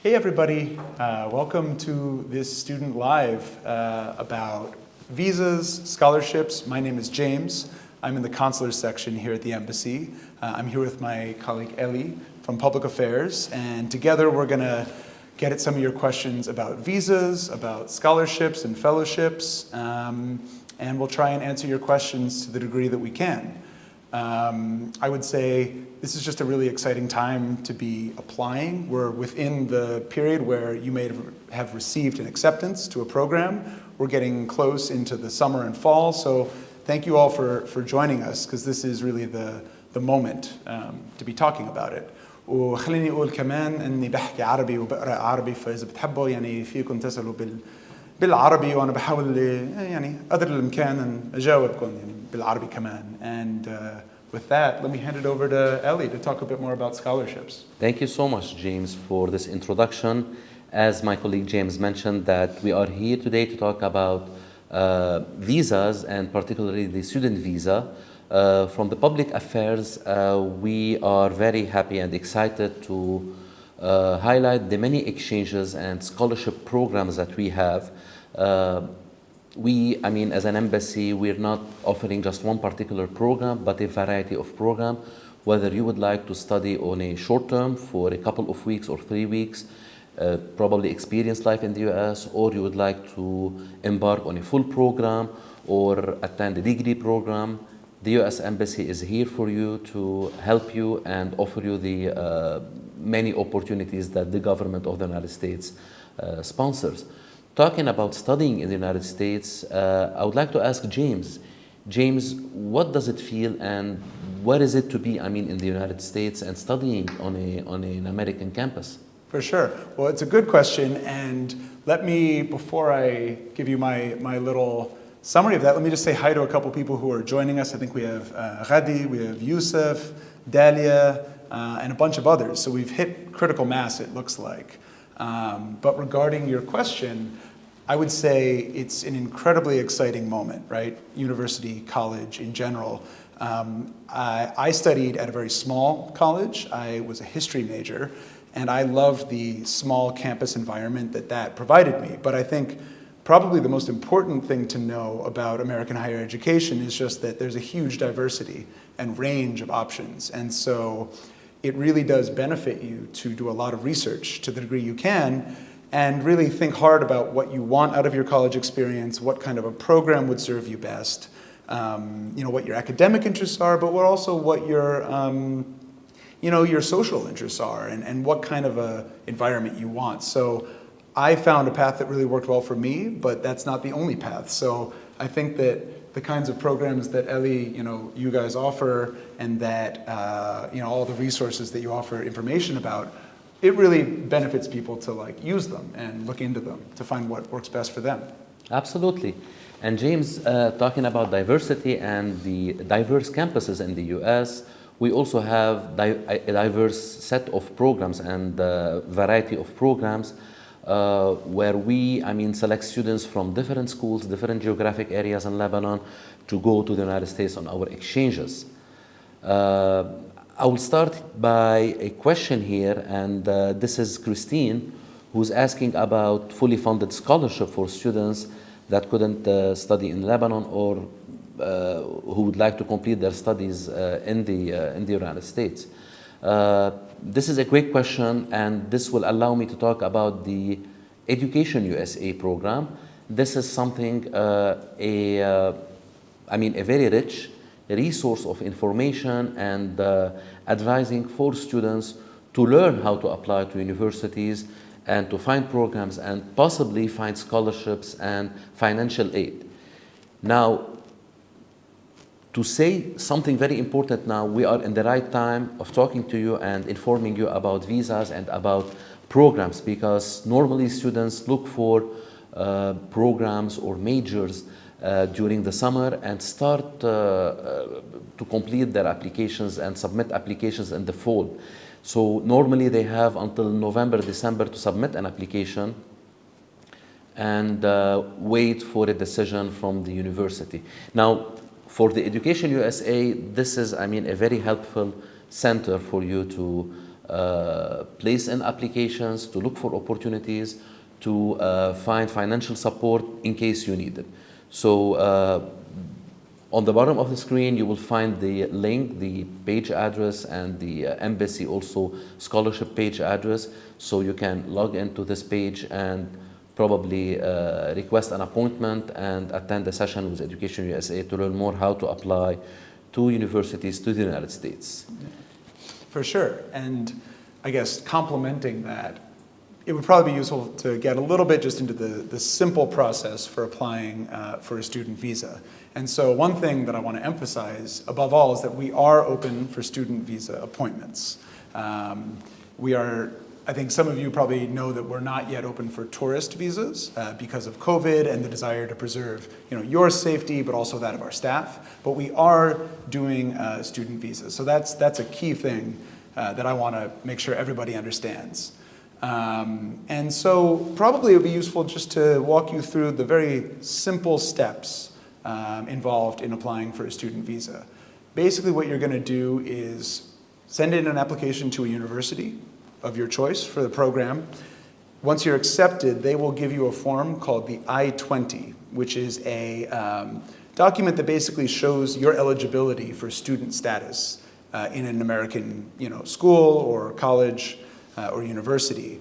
Hey everybody, welcome to this Student Live about visas, scholarships. My name is James. I'm in the consular section here at the embassy. I'm here with my colleague Ellie from Public Affairs, and together we're going to get at some of your questions about visas, about scholarships and fellowships, and we'll try and answer your questions to the degree that we can. I would say this is just a really exciting time to be applying. We're within the period where you may have received an acceptance to a program. We're getting close into the summer and fall, so thank you all for joining us, because this is really the moment to be talking about it. وخليني أقول كمان إني بحكي عربي وبقرأ عربي، فإذا بتحبوا يعني فيكم تسألوا بالعربي، وأنا بحاول يعني قدر الإمكان أن أجاوبكم يعني بالعربي كمان. And with that, let me hand it over to Ellie to talk a bit more about scholarships. Thank you so much, James, for this introduction. As my colleague James mentioned, that we are here today to talk about visas, and particularly the student visa. From the public affairs, we are very happy and excited to highlight the many exchanges and scholarship programs that we have. As an embassy, we're not offering just one particular program, but a variety of programs. Whether you would like to study on a short term for a couple of weeks or 3 weeks, probably experience life in the US, or you would like to embark on a full program or attend a degree program, the US Embassy is here for you to help you and offer you the many opportunities that the government of the United States sponsors. Talking about studying in the United States, I would like to ask James. James, what does it feel and what is it to be, in the United States and studying on an American campus? For sure. Well, it's a good question, and let me, before I give you my little summary of that, let me just say hi to a couple people who are joining us. I think we have Ghadi, we have Yusuf, Dalia, and a bunch of others. So we've hit critical mass, it looks like. But regarding your question, I would say it's an incredibly exciting moment, right? University, college in general. I studied at a very small college. I was a history major, and I loved the small campus environment that provided me. But I think probably the most important thing to know about American higher education is just that there's a huge diversity and range of options. And so it really does benefit you to do a lot of research to the degree you can, and really think hard about what you want out of your college experience, what kind of a program would serve you best, what your academic interests are, but also what your social interests are, and what kind of a environment you want. So I found a path that really worked well for me, but that's not the only path. So I think that the kinds of programs that Ellie, you guys offer, and that all the resources that you offer information about, it really benefits people to use them and look into them to find what works best for them. Absolutely. And James, talking about diversity and the diverse campuses in the US, we also have a diverse set of programs and variety of programs where we, select students from different schools, different geographic areas in Lebanon to go to the United States on our exchanges. I will start by a question here, and this is Christine, who's asking about fully funded scholarship for students that couldn't study in Lebanon or who would like to complete their studies in the United States. This is a great question, and this will allow me to talk about the EducationUSA program. This is something, a very rich resource of information and advising for students to learn how to apply to universities and to find programs and possibly find scholarships and financial aid. Now, to say something very important now, we are in the right time of talking to you and informing you about visas and about programs, because normally students look for programs or majors during the summer and start to complete their applications and submit applications in the fall. So normally they have until November, December to submit an application and wait for a decision from the university. Now, for the EducationUSA, this is, a very helpful center for you to place in applications, to look for opportunities, to find financial support in case you need it. So on the bottom of the screen, you will find the link, the page address, and the embassy also scholarship page address. So you can log into this page and probably request an appointment and attend a session with Education USA to learn more how to apply to universities to the United States. For sure. And I guess complementing that, it would probably be useful to get a little bit just into the simple process for applying for a student visa. And so one thing that I want to emphasize above all is that we are open for student visa appointments. I think some of you probably know that we're not yet open for tourist visas because of COVID and the desire to preserve, your safety, but also that of our staff. But we are doing student visas. So that's a key thing that I want to make sure everybody understands. And so probably it would be useful just to walk you through the very simple steps involved in applying for a student visa. Basically what you're going to do is send in an application to a university of your choice for the program. Once you're accepted, they will give you a form called the I-20, which is a document that basically shows your eligibility for student status in an American school or college or university.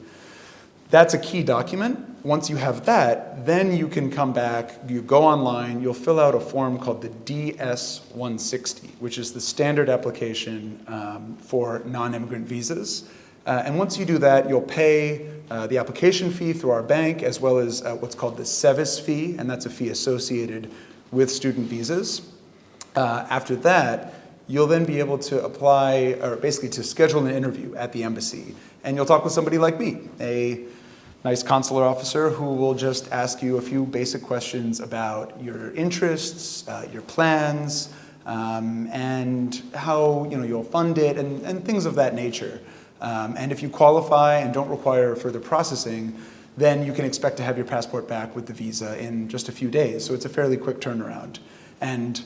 That's a key document. Once you have that, then you can come back, you go online, you'll fill out a form called the DS-160, which is the standard application for non-immigrant visas. And once you do that, you'll pay the application fee through our bank, as well as what's called the SEVIS fee, and that's a fee associated with student visas. After that, you'll then be able to apply, or basically to schedule an interview at the embassy. And you'll talk with somebody like me, a nice consular officer who will just ask you a few basic questions about your interests, your plans, and how you'll fund it, and things of that nature. And if you qualify and don't require further processing, then you can expect to have your passport back with the visa in just a few days. So it's a fairly quick turnaround. And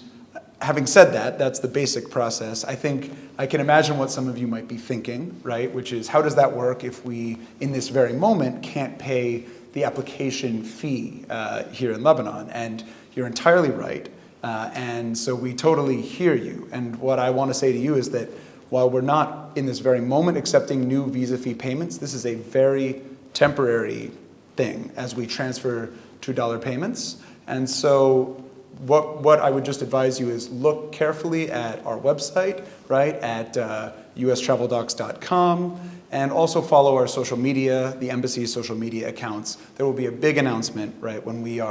having said that, that's the basic process. I think I can imagine what some of you might be thinking, right? Which is, how does that work if we, in this very moment, can't pay the application fee here in Lebanon? And you're entirely right. And so we totally hear you. And what I want to say to you is that while we're not in this very moment accepting new visa fee payments, this is a very temporary thing as we transfer $2 payments. And so what I would just advise you is look carefully at our website, right, at ustraveldocs.com, and also follow our social media, the embassy's social media accounts. There will be a big announcement, right, when we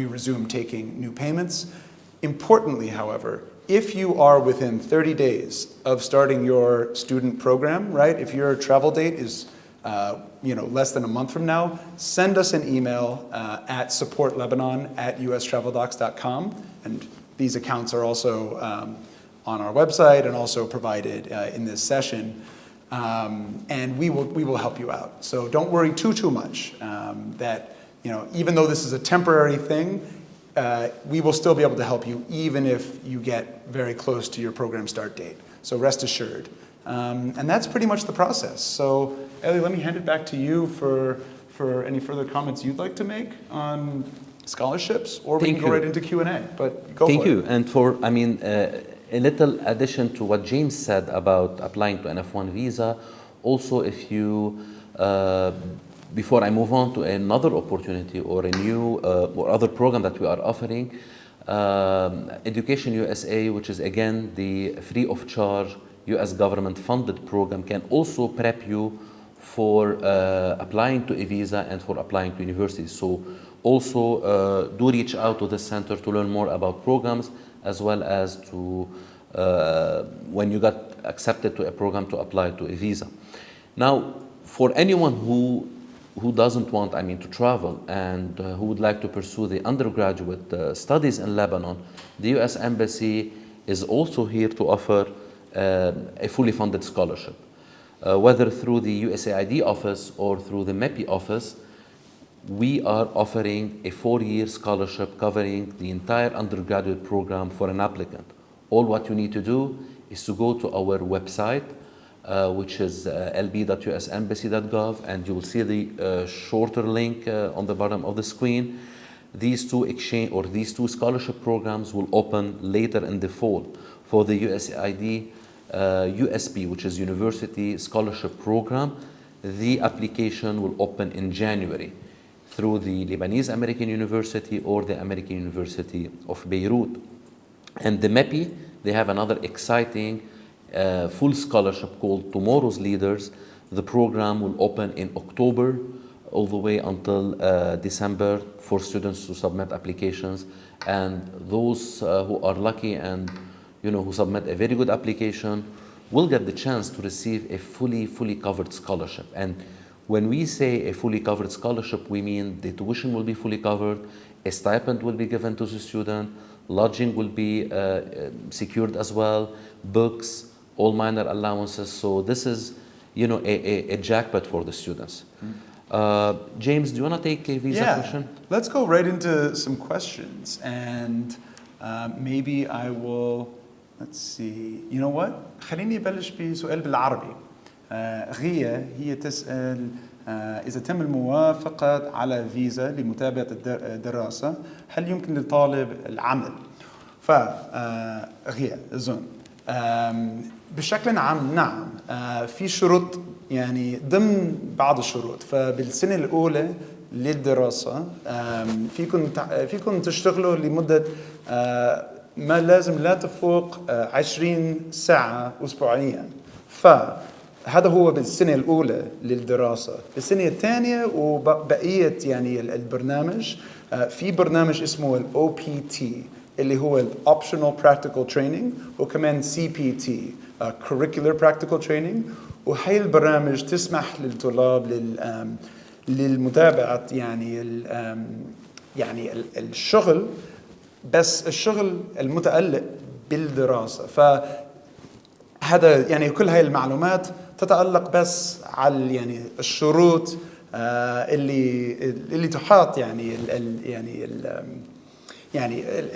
resume taking new payments. Importantly, however, if you are within 30 days of starting your student program, right, if your travel date is less than a month from now, send us an email at supportlebanon@ustraveldocs.com. And these accounts are also on our website and also provided in this session. And we will help you out. So don't worry too much that, even though this is a temporary thing, we will still be able to help you even if you get very close to your program start date. So rest assured. And that's pretty much the process. So Ellie, let me hand it back to you for any further comments you'd like to make on scholarships, or we can go right into Q&A, but go for it. Thank you. And a little addition to what James said about applying to an F1 visa, also if you, before I move on to another opportunity or a new or other program that we are offering, Education USA, which is again the free of charge US government funded program, can also prep you for applying to a visa and for applying to universities. So also do reach out to the center to learn more about programs, as well as to when you got accepted to a program to apply to a visa. Now, for anyone who doesn't want, to travel and who would like to pursue the undergraduate studies in Lebanon, the US Embassy is also here to offer a fully funded scholarship. Whether through the USAID office or through the MEPI office, we are offering a 4-year scholarship covering the entire undergraduate program for an applicant. All what you need to do is to go to our website, which is lb.usembassy.gov, and you will see the shorter link on the bottom of the screen. These two scholarship programs will open later in the fall. For the USAID USP, which is University Scholarship Program, the application will open in January through the Lebanese American University or the American University of Beirut. And the MEPI, they have another exciting full scholarship called Tomorrow's Leaders. The program will open in October all the way until December for students to submit applications. And those who are lucky and who submit a very good application will get the chance to receive a fully covered scholarship. And when we say a fully covered scholarship, we mean the tuition will be fully covered, a stipend will be given to the student, lodging will be secured as well, books, all minor allowances. So this is, a jackpot for the students. James, do you want to take a visa question? Let's go right into some questions, and maybe I will. Let's see. You know what? خليني أبلش بسؤال بالعربي. غية هي تسأل إذا تم الموافقة على فيزا لمتابعة الدراسة هل يمكن للطالب العمل؟ غية أظن بشكل عام نعم في شروط يعني ضمن بعض الشروط. فبالسنة الأولى للدراسة فيكم تشتغلوا لمدة ما لازم لا تفوق 20 ساعة أسبوعيا. فهذا هو بالسنة الأولى للدراسة. بالسنة الثانية وبقية يعني البرنامج في برنامج اسمه ال OPT اللي هو ال Optional Practical Training وكمان CPT Curricular Practical Training. وهي البرامج تسمح للطلاب للمتابعة يعني الشغل بس الشغل المتعلق بالدراسة. فهذا يعني كل هاي المعلومات تتعلق بس على يعني الشروط اللي تحاط يعني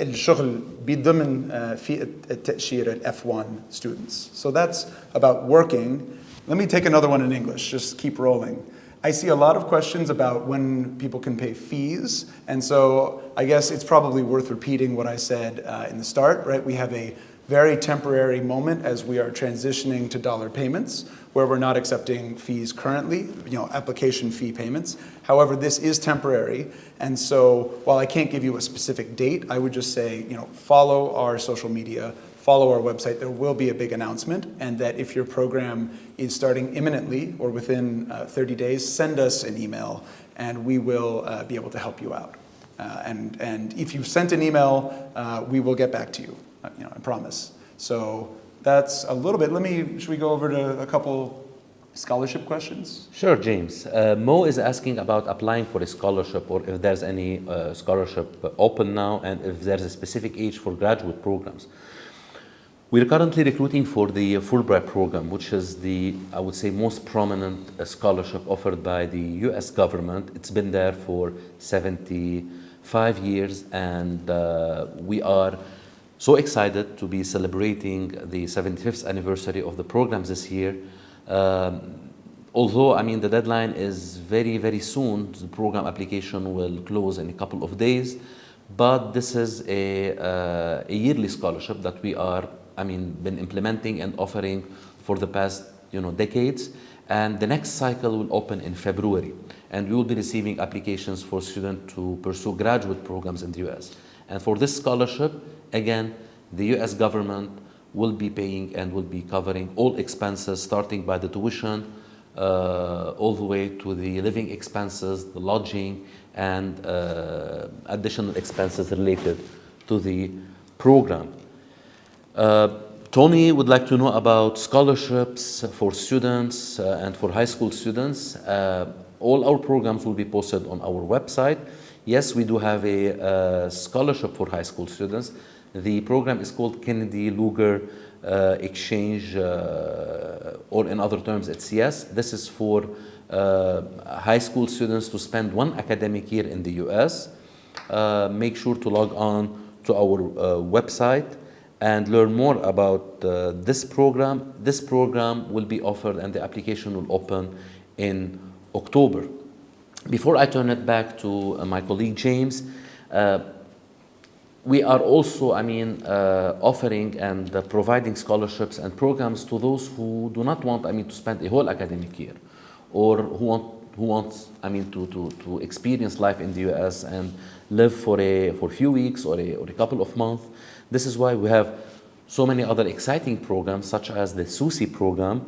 الشغل بضمن في التأشيرة F1 students. So that's about working. Let me take another one in English, just keep rolling. I see a lot of questions about when people can pay fees, and so I guess it's probably worth repeating what I said in the start, right? We have a very temporary moment as we are transitioning to dollar payments, where we're not accepting fees currently, application fee payments. However, this is temporary, and so while I can't give you a specific date, I would just say, follow our social media, follow our website. There will be a big announcement, and that if your program is starting imminently or within 30 days, send us an email, and we will be able to help you out. And if you've sent an email, we will get back to you, I promise. So that's a little bit. Should we go over to a couple scholarship questions? Sure, James. Mo is asking about applying for a scholarship, or if there's any scholarship open now, and if there's a specific age for graduate programs. We're currently recruiting for the Fulbright program, which is the, I would say, most prominent scholarship offered by the US government. It's been there for 75 years, and we are so excited to be celebrating the 75th anniversary of the program this year. Although, the deadline is very, very soon. The program application will close in a couple of days, but this is a yearly scholarship that we are been implementing and offering for the past decades, and the next cycle will open in February, and we will be receiving applications for students to pursue graduate programs in the US. And for this scholarship, again, the US government will be paying and will be covering all expenses, starting by the tuition all the way to the living expenses, the lodging, and additional expenses related to the program. Tony would like to know about scholarships for students and for high school students. All our programs will be posted on our website. Yes, we do have a scholarship for high school students. The program is called Kennedy Lugar Exchange, or in other terms, it's CS. This is for high school students to spend 1 academic year in the US. Make sure to log on to our website and learn more about this program will be offered and the application will open in October. Before I turn it back to my colleague James, we are also, offering and providing scholarships and programs to those who do not want, to spend a whole academic year, or who wants, to experience life in the U.S. and live for a few weeks or a couple of months. This is why we have so many other exciting programs, such as the SUSI program,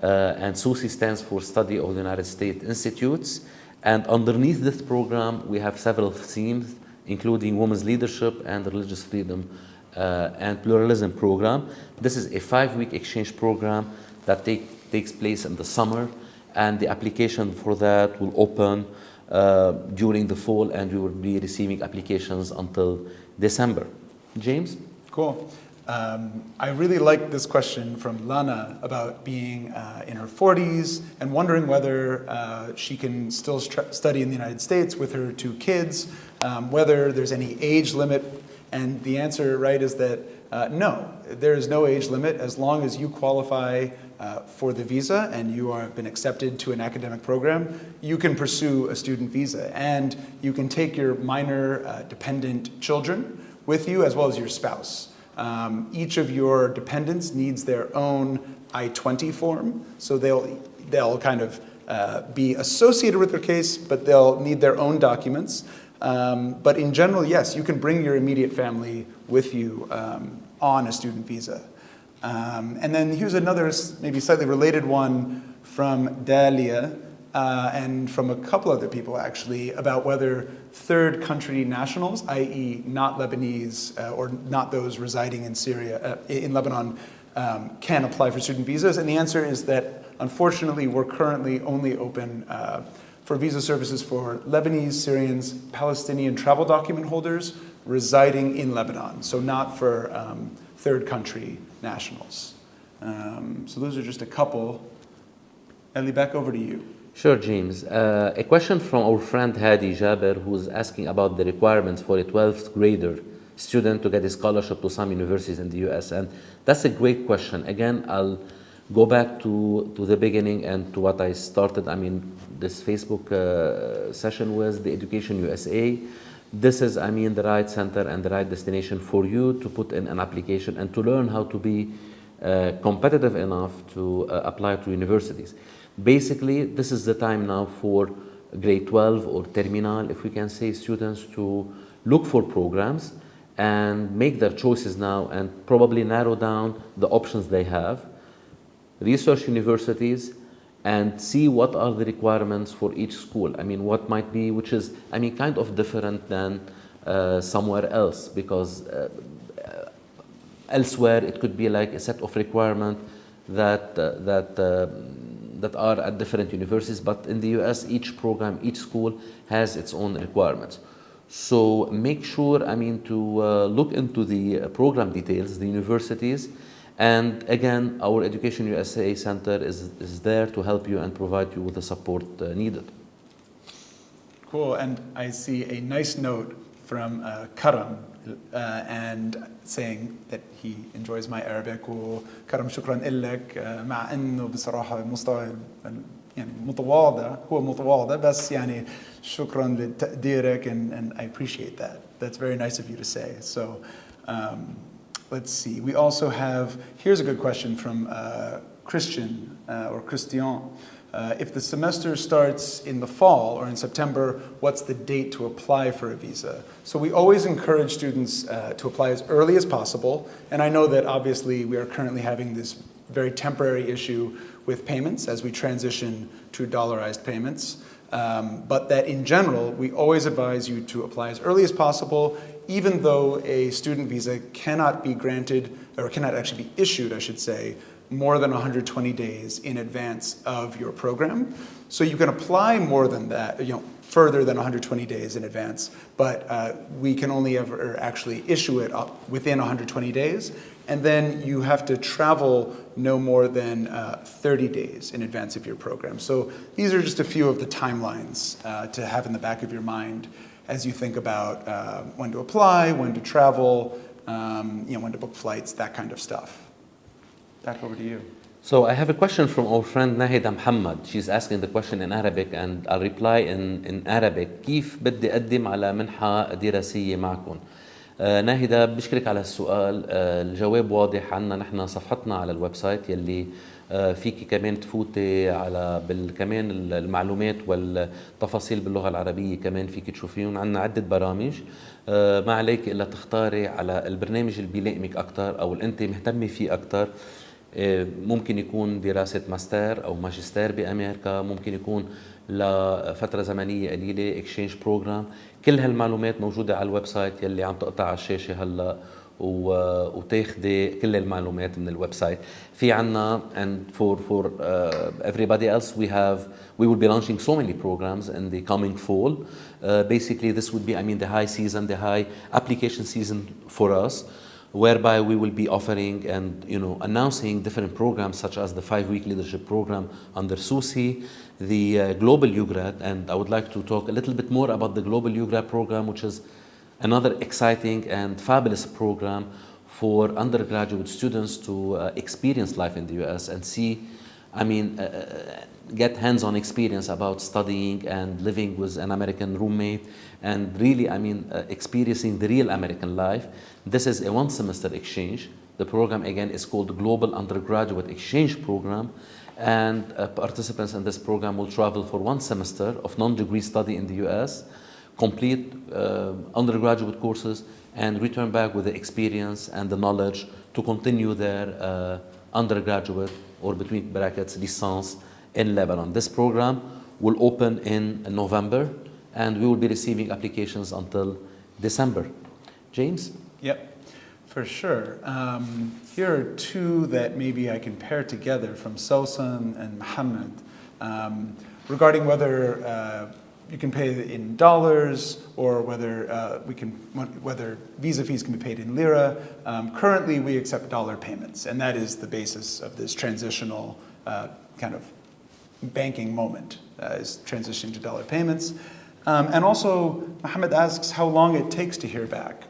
and SUSI stands for Study of the United States Institutes. And underneath this program, we have several themes, including women's leadership and religious freedom and pluralism program. This is a 5-week exchange program that takes place in the summer, and the application for that will open during the fall, and we will be receiving applications until December. James? Cool. I really like this question from Lana about being in her 40s and wondering whether she can still study in the United States with her 2 kids, whether there's any age limit. And the answer, right, is that no, there is no age limit as long as you qualify for the visa and you have been accepted to an academic program. You can pursue a student visa, and you can take your minor dependent children with you as well as your spouse. Each of your dependents needs their own I-20 form, so they'll kind of be associated with their case, but they'll need their own documents. But in general, yes, you can bring your immediate family with you on a student visa. And then here's another maybe slightly related one from Dalia and from a couple other people actually, about whether third country nationals, i.e. not Lebanese or not those residing in Syria, in Lebanon, can apply for student visas. And the answer is that unfortunately we're currently only open for visa services for Lebanese, Syrians, Palestinian travel document holders residing in Lebanon, so not for third country nationals. So those are just a couple. Ellie, back over to you. Sure, James. A question from our friend Hadi Jaber, who's asking about the requirements for a 12th grader student to get a scholarship to some universities in the US. And that's a great question. Again, I'll go back to the beginning and to what I started, this Facebook session with the EducationUSA. This is, the right center and the right destination for you to put in an application and to learn how to be competitive enough to apply to universities. Basically, this is the time now for grade 12 or terminal, if we can say, students to look for programs and make their choices now and probably narrow down the options they have, research universities, and see what are the requirements for each school. What might be, which is, kind of different than somewhere else, because elsewhere it could be like a set of requirements that are at different universities, but in the US, each program, each school has its own requirements. So make sure, to look into the program details, the universities, and again, our EducationUSA Center is there to help you and provide you with the support needed. Cool, and I see a nice note from Karam and saying that he enjoys my Arabic. وكرم شكرا لك مع انه بصراحه مستوى يعني متواضع هو متواضع بس يعني شكرا لتقديرك and I appreciate that. That's very nice of you to say. So let's see. We also have, here's a good question from Christian or Christian. If the semester starts in the fall or in September, what's the date to apply for a visa? So we always encourage students to apply as early as possible. And I know that obviously we are currently having this very temporary issue with payments as we transition to dollarized payments. But that in general, we always advise you to apply as early as possible, even though a student visa cannot be granted, or cannot actually be issued, I should say, more than 120 days in advance of your program. So you can apply more than that, further than 120 days in advance, but we can only ever actually issue it up within 120 days. And then you have to travel no more than 30 days in advance of your program. So these are just a few of the timelines to have in the back of your mind as you think about when to apply, when to travel, when to book flights, that kind of stuff. Back over to you. So I have a question from our friend Nahida Muhammad. She's asking the question in Arabic and I'll reply in Arabic. كيف بدي أقدم على منحة دراسية معكم؟ ناهدة بشكرك على السؤال. الجواب واضح عنا. نحن صفحتنا على الويب سايت يلي فيك كمان تفوتي على كمان المعلومات والتفاصيل باللغة العربية كمان فيك تشوفيهم. عنا عدة برامج. ما عليك إلا تختاري على البرنامج اللي بيلائمك أكتر أو اللي أنت مهتمة فيه أكتر. ممكن يكون دراسة ماستر أو ماجستير بأمريكا، ممكن يكون لفترة زمنية قليلة exchange program. كل هالمعلومات موجودة على الويب سايت يلي عم تقطع على الشاشة هلا وتاخدي كل المعلومات من الويب سايت. في عنا and for everybody else we will be launching so many programs in the coming fall. Basically this would be the high season, the high application season for us, whereby we will be offering and announcing different programs such as the 5-week leadership program under SUSI, the global Ugrad, and I would like to talk a little bit more about the global Ugrad program, which is another exciting and fabulous program for undergraduate students to experience life in the US and see, get hands-on experience about studying and living with an American roommate and really, experiencing the real American life. This is a one-semester exchange. The program again is called Global Undergraduate Exchange Program, and participants in this program will travel for 1 semester of non-degree study in the US, complete undergraduate courses, and return back with the experience and the knowledge to continue their undergraduate, or between brackets, licence in Lebanon. This program will open in November, and we will be receiving applications until December. James? Yep, for sure. Here are two that maybe I can pair together from Sosan and Muhammad regarding whether you can pay in dollars or whether visa fees can be paid in lira. Currently, we accept dollar payments, and that is the basis of this transitional kind of banking moment, is transitioning to dollar payments. And also, Muhammad asks how long it takes to hear back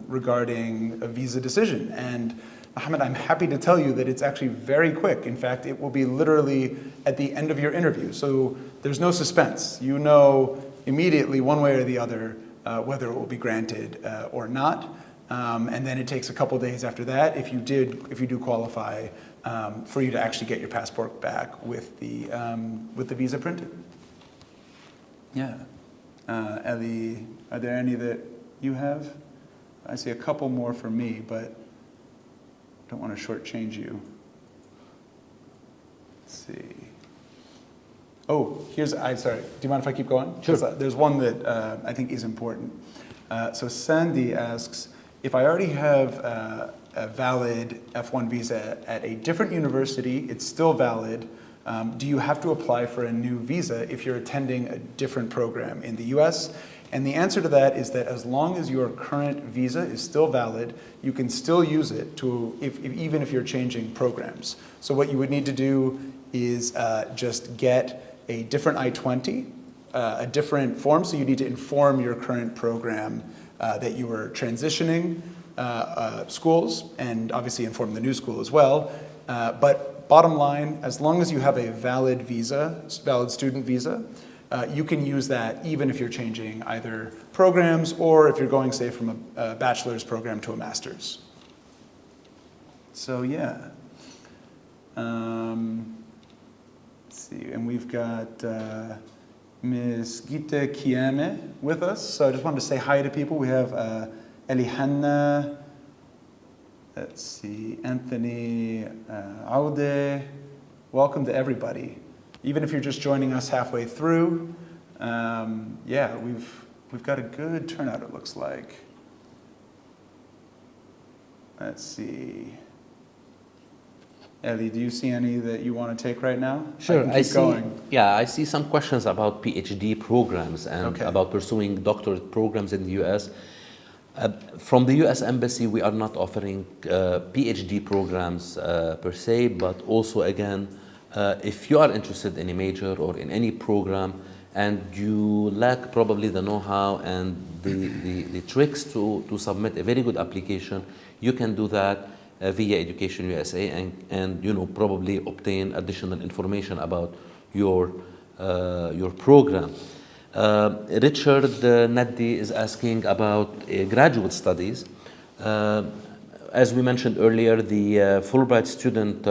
regarding a visa decision. And Muhammad, I'm happy to tell you that it's actually very quick. In fact, it will be literally at the end of your interview. So there's no suspense. You know immediately, one way or the other, whether it will be granted or not. And then it takes a couple days after that, if you do qualify, for you to actually get your passport back with the visa printed. Yeah. Ellie, are there any that you have? I see a couple more for me, but don't want to shortchange you. Let's see. Oh, I'm sorry. Do you mind if I keep going? Sure. There's one that I think is important. So Sandy asks, if I already have a valid F1 visa at a different university, it's still valid. Do you have to apply for a new visa if you're attending a different program in the US? And the answer to that is that as long as your current visa is still valid, you can still use it even if you're changing programs. So what you would need to do is just get a different I-20, a different form. So you need to inform your current program that you were transitioning schools, and obviously inform the new school as well. But bottom line, as long as you have a valid visa, valid student visa, you can use that even if you're changing either programs or if you're going, say, from a bachelor's program to a master's. So yeah. Let's see, and we've got Ms. Gita Kiame with us. So I just wanted to say hi to people. We have Elihanna, let's see, Anthony Aude. Welcome to everybody. Even if you're just joining us halfway through, yeah, we've got a good turnout, it looks like. Let's see. Ellie, do you see any that you want to take right now? Sure, I see. Going. Yeah, I see some questions about PhD programs and Okay. about pursuing doctorate programs in the US. From the US Embassy, we are not offering PhD programs per se, but also again, if you are interested in a major or in any program and you lack probably the know-how and the tricks to submit a very good application, you can do that via Education USA and probably obtain additional information about your program. Richard Naddi is asking about graduate studies. As we mentioned earlier, the Fulbright student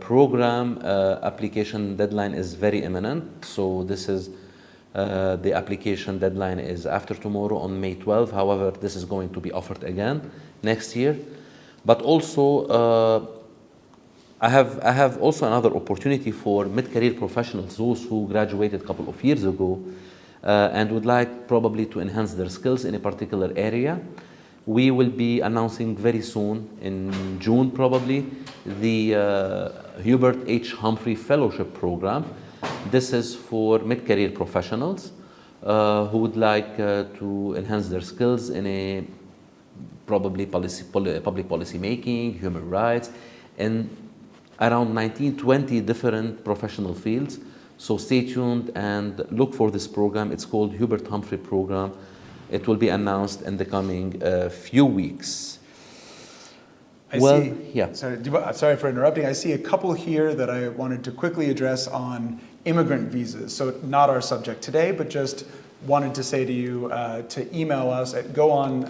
program application deadline is very imminent. So this is the application deadline is after tomorrow on May 12. However, this is going to be offered again next year. But also, I have also another opportunity for mid-career professionals, those who graduated a couple of years ago and would like probably to enhance their skills in a particular area. We will be announcing very soon, in June probably, the Hubert H. Humphrey Fellowship Program. This is for mid-career professionals who would like to enhance their skills in a probably public policy making, human rights, and around 19-20 different professional fields. So stay tuned and look for this program. It's called Hubert Humphrey Program. It will be announced in the coming few weeks. Sorry for interrupting. I see a couple here that I wanted to quickly address on immigrant visas. So not our subject today, but just wanted to say to you to email us go on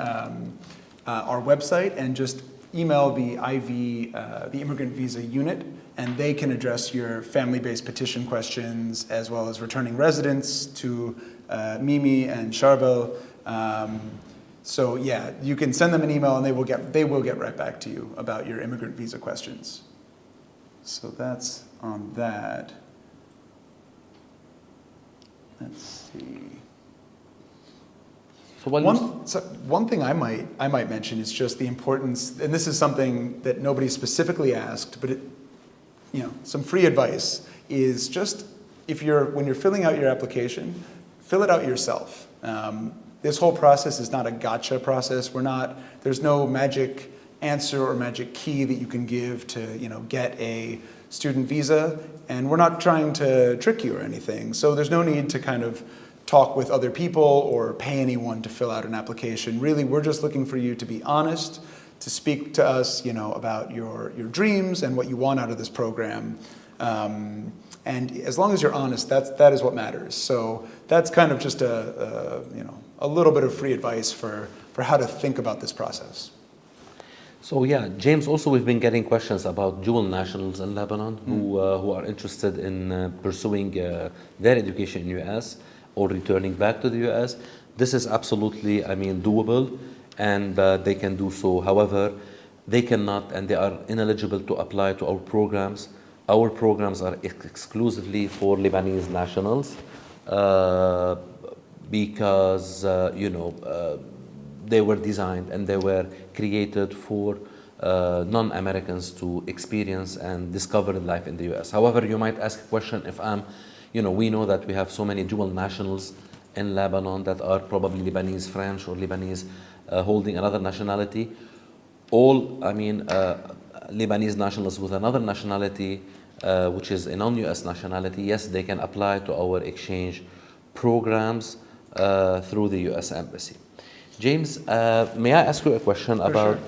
our website and just email the IV, the immigrant visa unit, and they can address your family-based petition questions as well as returning residents to Mimi and Charbel. So yeah, you can send them an email and they will get right back to you about your immigrant visa questions. So that's on that. Let's see. So one thing I might mention is just the importance, and this is something that nobody specifically asked, but some free advice is just when you're filling out your application, fill it out yourself. This whole process is not a gotcha process. There's no magic answer or magic key that you can give to get a student visa, and we're not trying to trick you or anything. So there's no need to kind of talk with other people or pay anyone to fill out an application. Really, we're just looking for you to be honest, to speak to us, about your dreams and what you want out of this program. And as long as you're honest, that is what matters. So that's kind of just a little bit of free advice for how to think about this process. So yeah, James, also we've been getting questions about dual nationals in Lebanon who are interested in pursuing their education in US or returning back to the US. This is absolutely, doable, and they can do so. However, they cannot and they are ineligible to apply to our programs. Our programs are exclusively for Lebanese nationals because, they were designed and they were created for non-Americans to experience and discover life in the US. However, you might ask a question if we know that we have so many dual nationals in Lebanon that are probably Lebanese French or Lebanese holding another nationality. All, Lebanese nationals with another nationality, which is a non-US nationality, yes, they can apply to our exchange programs through the US Embassy. James, may I ask you a question about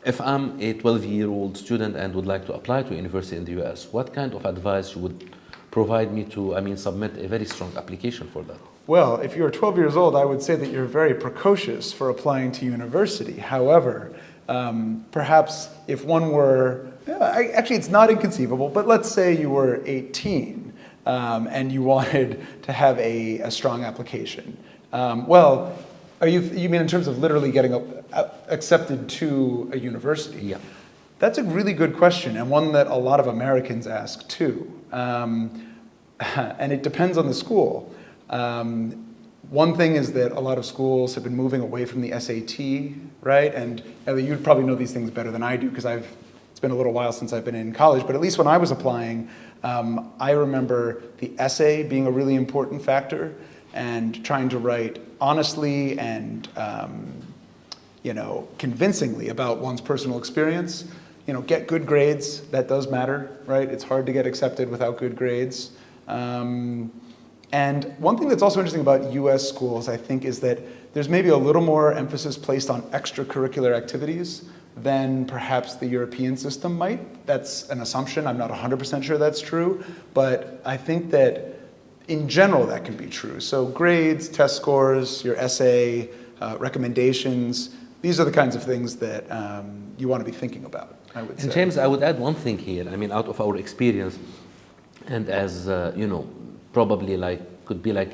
if I'm a 12-year-old student and would like to apply to university in the US, what kind of advice you would provide me to, submit a very strong application for that? Well, if you're 12 years old, I would say that you're very precocious for applying to university. However, perhaps if one were, actually it's not inconceivable, but let's say you were 18 and you wanted to have a strong application. You mean in terms of literally getting accepted to a university? Yeah. That's a really good question, and one that a lot of Americans ask too. And it depends on the school. One thing is that a lot of schools have been moving away from the SAT, right? And Ellie, you'd probably know these things better than I do because it's been a little while since I've been in college, but at least when I was applying, I remember the essay being a really important factor and trying to write honestly and convincingly about one's personal experience. Get good grades. That does matter, right? It's hard to get accepted without good grades. And one thing that's also interesting about US schools, I think, is that there's maybe a little more emphasis placed on extracurricular activities than perhaps the European system might. That's an assumption. I'm not 100% sure that's true, but I think that in general that can be true. So grades, test scores, your essay, recommendations, these are the kinds of things that you want to be thinking about, I would say. And James, I would add one thing here. I mean, out of our experience, and as you know, probably like could be like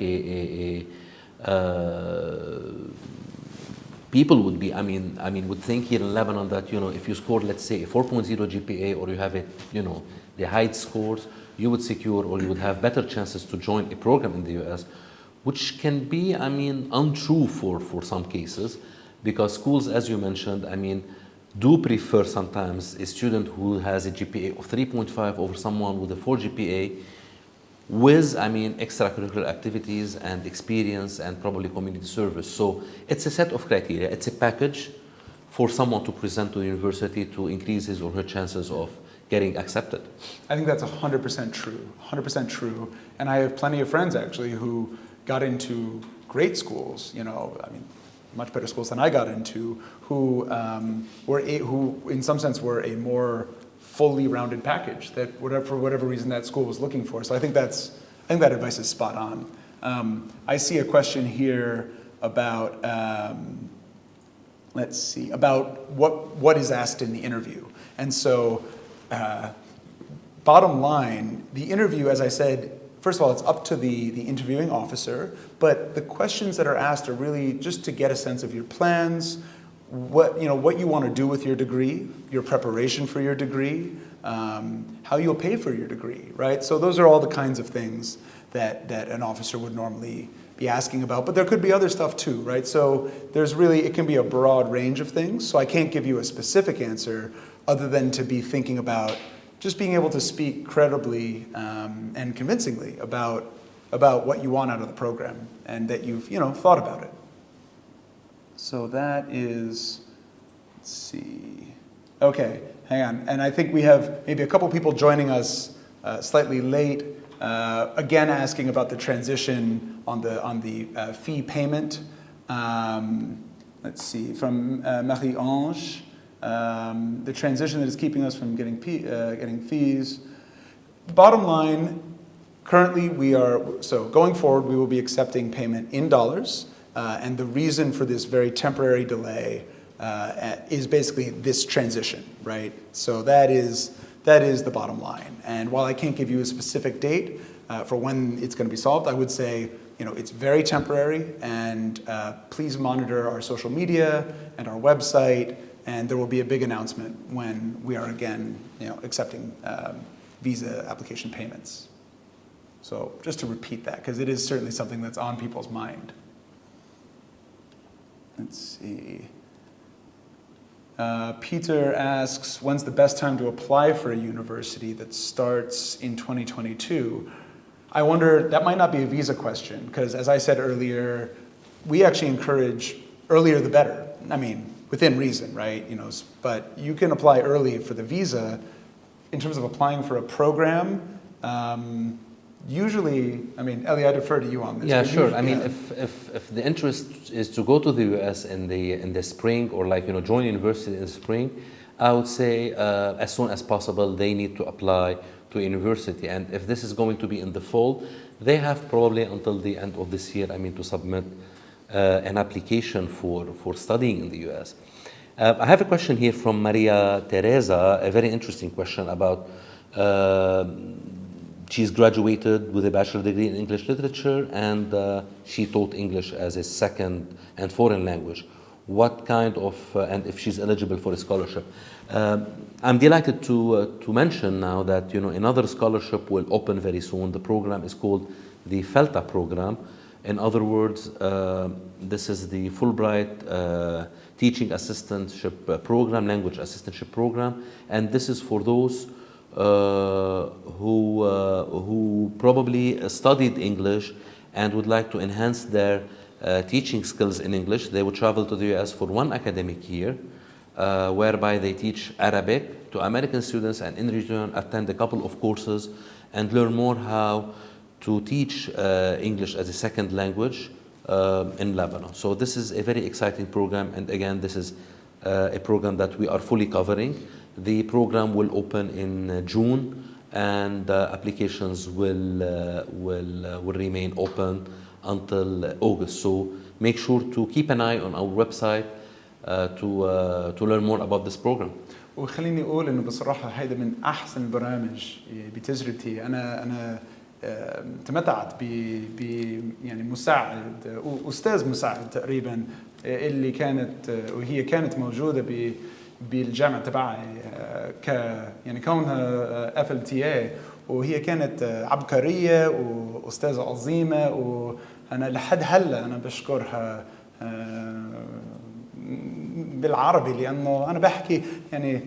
people would be. I mean, would think here in Lebanon that if you score, let's say, a 4.0 GPA, or you have the high scores, you would secure, or you would have better chances to join a program in the U.S., which can be, untrue for some cases, because schools, as you mentioned, do prefer sometimes a student who has a GPA of 3.5 over someone with a 4 GPA with, extracurricular activities and experience and probably community service. So it's a set of criteria. It's a package for someone to present to the university to increase his or her chances of getting accepted. I think that's 100% true, 100% true. And I have plenty of friends actually who got into great schools, much better schools than I got into, who in some sense were a more fully rounded package that for whatever reason that school was looking for. So I think that advice is spot on. I see a question here about about what is asked in the interview. And so bottom line, the interview, as I said, first of all, it's up to the interviewing officer, but the questions that are asked are really just to get a sense of your plans, what you want to do with your degree, your preparation for your degree, how you'll pay for your degree, right? So those are all the kinds of things that an officer would normally be asking about, but there could be other stuff too, right? So it can be a broad range of things, so I can't give you a specific answer other than to be thinking about just being able to speak credibly and convincingly about what you want out of the program and that you've thought about it. So that is, let's see. Okay, hang on. And I think we have maybe a couple people joining us slightly late, again asking about the transition on the fee payment. Let's see, from Marie-Ange. The transition that is keeping us from getting fees. Bottom line, currently going forward, we will be accepting payment in dollars, and the reason for this very temporary delay is basically this transition, right? So that is the bottom line. And while I can't give you a specific date for when it's going to be solved, I would say it's very temporary, and please monitor our social media and our website. And there will be a big announcement when we are again, accepting visa application payments. So just to repeat that, because it is certainly something that's on people's mind. Let's see. Peter asks, when's the best time to apply for a university that starts in 2022? I wonder, that might not be a visa question, because as I said earlier, we actually encourage earlier the better. Within reason, right? But you can apply early for the visa. In terms of applying for a program, usually, Ellie, I defer to you on this. Yeah, sure. If the interest is to go to the US in the spring, or join university in the spring, I would say as soon as possible they need to apply to a university. And if this is going to be in the fall, they have probably until the end of this year, to submit an application for studying in the U.S. I have a question here from Maria Teresa, a very interesting question about she's graduated with a bachelor degree in English literature, and she taught English as a second and foreign language. What kind of, and if she's eligible for a scholarship. I'm delighted to mention now that another scholarship will open very soon. The program is called the FELTA program. In other words, this is the Fulbright teaching assistantship program, language assistantship program, and this is for those who probably studied English and would like to enhance their teaching skills in English. They would travel to the US for 1 academic year, whereby they teach Arabic to American students, and in return attend a couple of courses and learn more how to teach English as a second language in Lebanon. So this is a very exciting program, and again, this is a program that we are fully covering. The program will open in June, and applications will remain open until August. So make sure to keep an eye on our website to learn more about this program. وخليني اقول انه بصراحه هيدا من احسن البرامج بتجربتي. انا تمتعت ب يعني مساعد استاذ مساعد تقريبا اللي وهي كانت موجوده بالجامعه تبعي ك يعني كونها FLTA، وهي كانت عبقريه واستاذه عظيمه، وانا لحد هلا انا بشكرها بالعربي، لانه انا بحكي يعني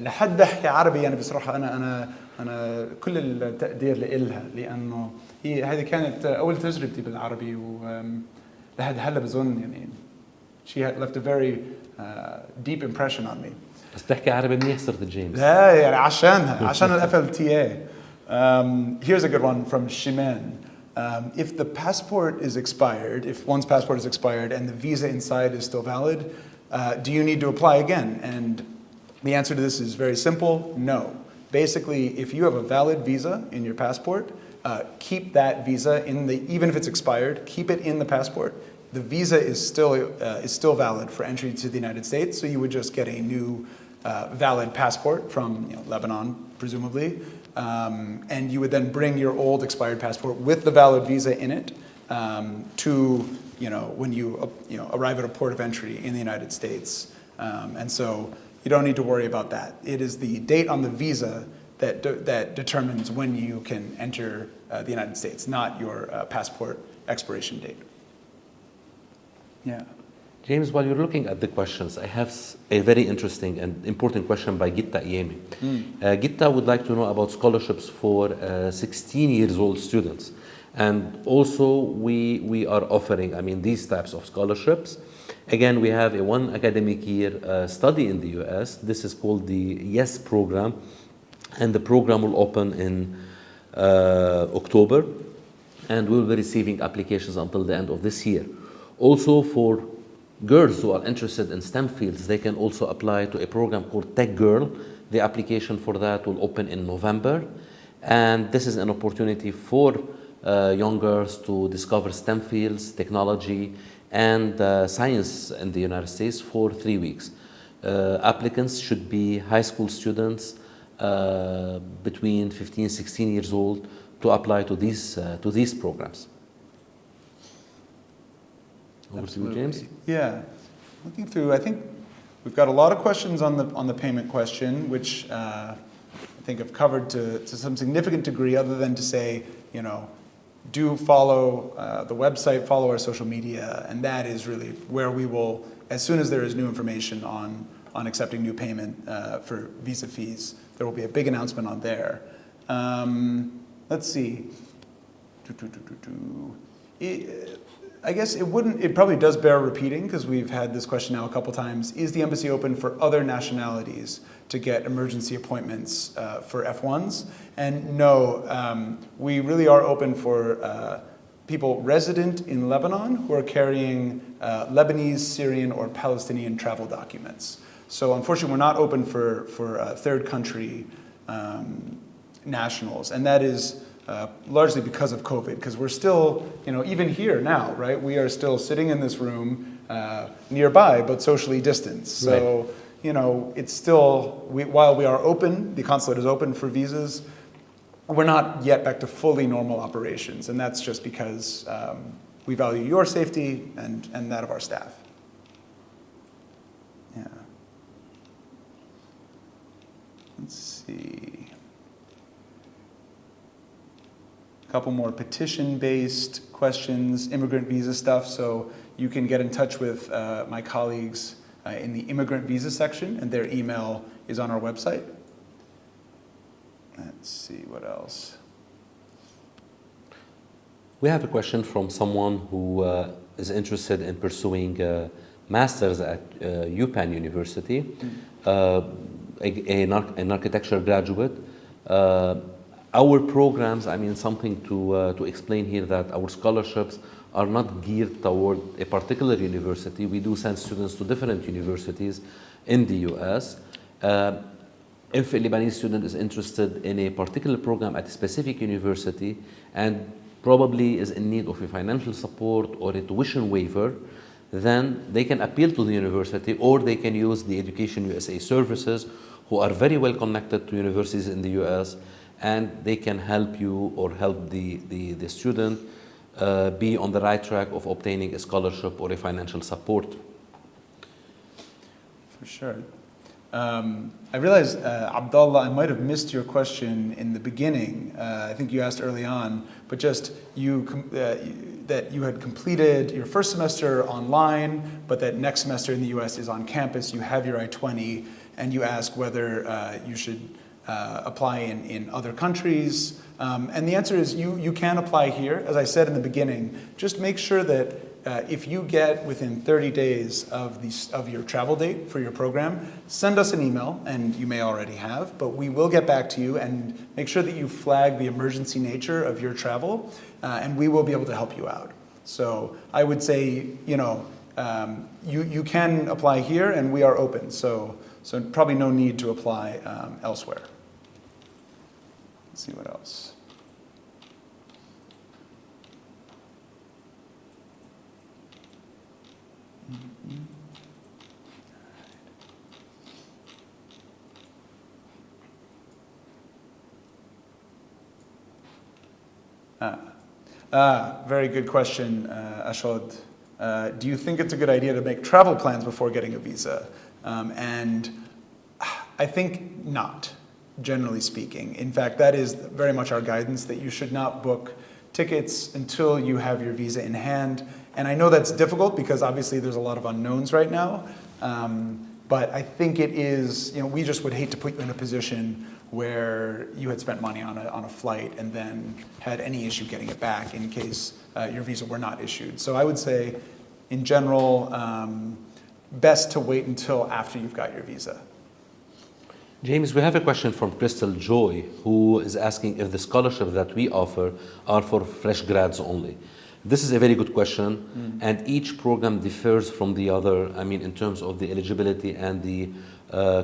لحد بحكي عربي يعني بصراحه انا كل التقدير لإلها، لانه هذه كانت اول تجربتي بالعربي، ولحد هلا بظن يعني she had left a very deep impression on me. بس بتحكي عربي منيح صرت جيمس. لا يعني عشان ال FLTA. Here's a good one from Shimen. If the passport is expired, if one's passport is expired and the visa inside is still valid, do you need to apply again? And the answer to this is very simple, no. Basically, if you have a valid visa in your passport, keep that visa even if it's expired, keep it in the passport. The visa is still valid for entry to the United States, so you would just get a new valid passport from Lebanon, presumably. And you would then bring your old expired passport with the valid visa in it to when you arrive at a port of entry in the United States. And so you don't need to worry about that. It is the date on the visa that determines when you can enter the United States, not your passport expiration date. Yeah. James, while you're looking at the questions, I have a very interesting and important question by Gitta Iyemi. Gitta would like to know about scholarships for 16 years old students. And also we are offering, these types of scholarships. Again, we have a one academic year study in the US. This is called the YES program. And the program will open in October. And we will be receiving applications until the end of this year. Also for girls who are interested in STEM fields, they can also apply to a program called Tech Girl. The application for that will open in November. And this is an opportunity for young girls to discover STEM fields, technology, and science in the United States for 3 weeks. Applicants should be high school students between 15 and 16 years old to apply to these programs. Over to you, James. Yeah, looking through, I think we've got a lot of questions on the payment question, which I think I've covered to some significant degree, other than to say, do follow the website, follow our social media, and that is really where we will, as soon as there is new information on accepting new payment for visa fees, there will be a big announcement on there. Let's see. I guess it probably does bear repeating, because we've had this question now a couple times. Is the embassy open for other nationalities to get emergency appointments for F1s? And no, we really are open for people resident in Lebanon who are carrying Lebanese, Syrian, or Palestinian travel documents. So unfortunately, we're not open for third country nationals, and that is largely because of COVID, because we're still, even here now, right? We are still sitting in this room nearby, but socially distanced. So, it's still, while we are open, the consulate is open for visas, we're not yet back to fully normal operations. And that's just because we value your safety and that of our staff. Yeah. Let's see. Couple more petition-based questions, immigrant visa stuff, so you can get in touch with my colleagues in the immigrant visa section, and their email is on our website. Let's see, what else? We have a question from someone who is interested in pursuing a master's at UPenn University, an architecture graduate. our programs, I mean, something to explain here that our scholarships are not geared toward a particular university. We do send students to different universities in the US. If a Lebanese student is interested in a particular program at a specific university and probably is in need of a financial support or a tuition waiver, then they can appeal to the university, or they can use the Education USA services, who are very well connected to universities in the US, and they can help you or help the student be on the right track of obtaining a scholarship or a financial support. For sure. I realize, Abdullah, I might have missed your question in the beginning. I think you asked early on, but just that you had completed your first semester online, but that next semester in the US is on campus, you have your I-20, and you ask whether you should apply in other countries. And the answer is you can apply here. As I said in the beginning, just make sure that if you get within 30 days of your travel date for your program, send us an email, and you may already have, but we will get back to you and make sure that you flag the emergency nature of your travel, and we will be able to help you out. So I would say, you can apply here, and we are open. So probably no need to apply elsewhere. Let's see what else. Very good question, Ashod. Do you think it's a good idea to make travel plans before getting a visa? And I think not, generally speaking. In fact, that is very much our guidance, that you should not book tickets until you have your visa in hand. And I know that's difficult because obviously there's a lot of unknowns right now. But I think it is, we just would hate to put you in a position where you had spent money on a flight and then had any issue getting it back in case your visa were not issued. So I would say, in general, best to wait until after you've got your visa. James, we have a question from Crystal Joy, who is asking if the scholarships that we offer are for fresh grads only. This is a very good question, and each program differs from the other, in terms of the eligibility and the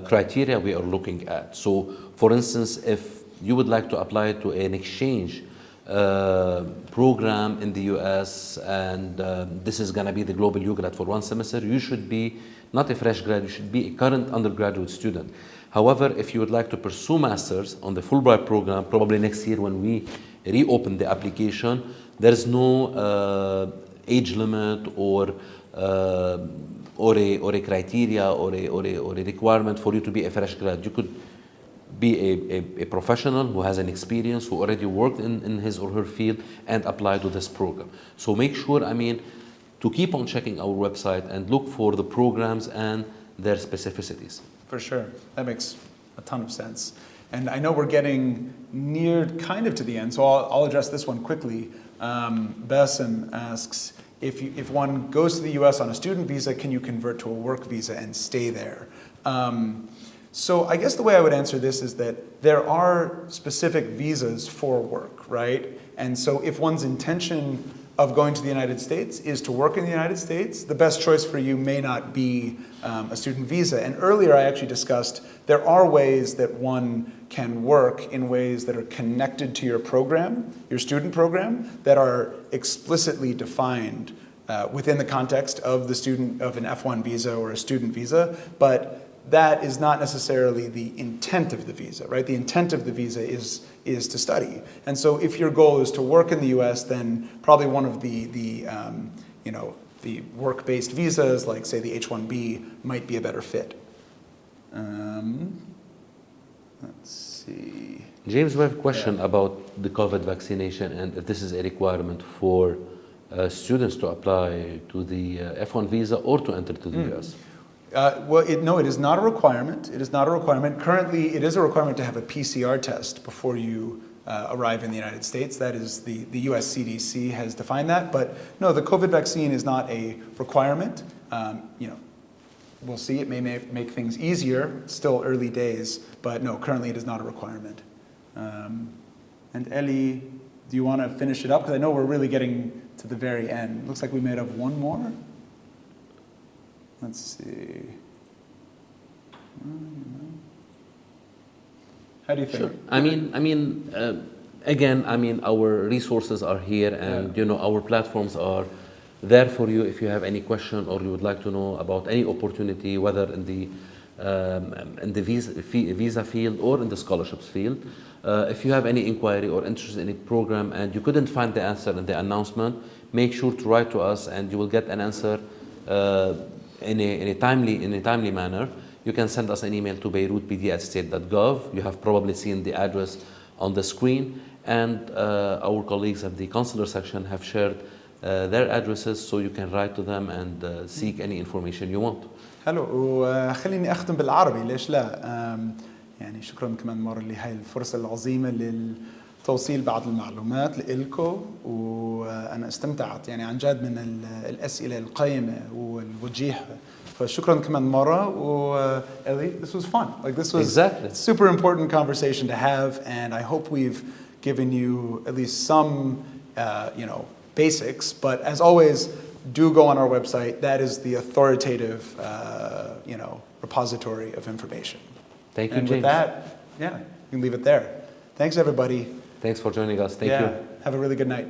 criteria we are looking at. So, for instance, if you would like to apply to an exchange program in the US, and this is going to be the Global Ugrad for one semester, you should be not a fresh grad, you should be a current undergraduate student. However, if you would like to pursue masters on the Fulbright program, probably next year when we reopen the application, there is no age limit or a criteria or a requirement for you to be a fresh grad. You could be a professional who has an experience, who already worked in his or her field and apply to this program. So make sure, to keep on checking our website and look for the programs and their specificities. For sure. That makes a ton of sense. And I know we're getting near kind of to the end, so I'll address this one quickly. Bassem asks, if one goes to the US on a student visa, can you convert to a work visa and stay there? So I guess the way I would answer this is that there are specific visas for work, right? And so if one's intention of going to the United States is to work in the United States, the best choice for you may not be a student visa. And earlier I actually discussed there are ways that one can work in ways that are connected to your program, your student program, that are explicitly defined within the context of the student, of an F1 visa or a student visa, but that is not necessarily the intent of the visa, right? The intent of the visa is to study. And so if your goal is to work in the US, then probably one of the work-based visas, like say the H-1B, might be a better fit. Let's see. James, we have a question about the COVID vaccination and if this is a requirement for students to apply to the F1 visa or to enter to the US. No, it is not a requirement. It is not a requirement. Currently, it is a requirement to have a PCR test before you arrive in the United States. That is, the US CDC has defined that. But no, the COVID vaccine is not a requirement. We'll see. It may make things easier. It's still early days. But no, currently it is not a requirement. And Ellie, do you want to finish it up? Because I know we're really getting to the very end. Looks like we may have one more. Let's see. How do you think? Sure. Again, our resources are here, and our platforms are there for you if you have any question or you would like to know about any opportunity, whether in the visa field or in the scholarships field. If you have any inquiry or interest in a program and you couldn't find the answer in the announcement, make sure to write to us, and you will get an answer in a timely manner. You can send us an email to beirutpd@state.gov. You have probably seen the address on the screen, and our colleagues at the consular section have shared their addresses, so you can write to them and seek any information you want. حلو. وخليني أختم بالعربي، ليش لا؟ يعني شكرا كمان مرة لهاي الفرصة العظيمة للتوصيل بعض المعلومات لإلكم، وأنا استمتعت يعني عن جد من الأسئلة القيمة والوجيهة. فشكرا كمان مرة. Ellie, this was fun. Like, this was exactly a super important conversation to have, and I hope we've given you at least some, basics. But as always, do go on our website. That is the authoritative, repository of information. Thank you, and James. With that, you can leave it there. Thanks, everybody. Thanks for joining us. Thank you. Have a really good night.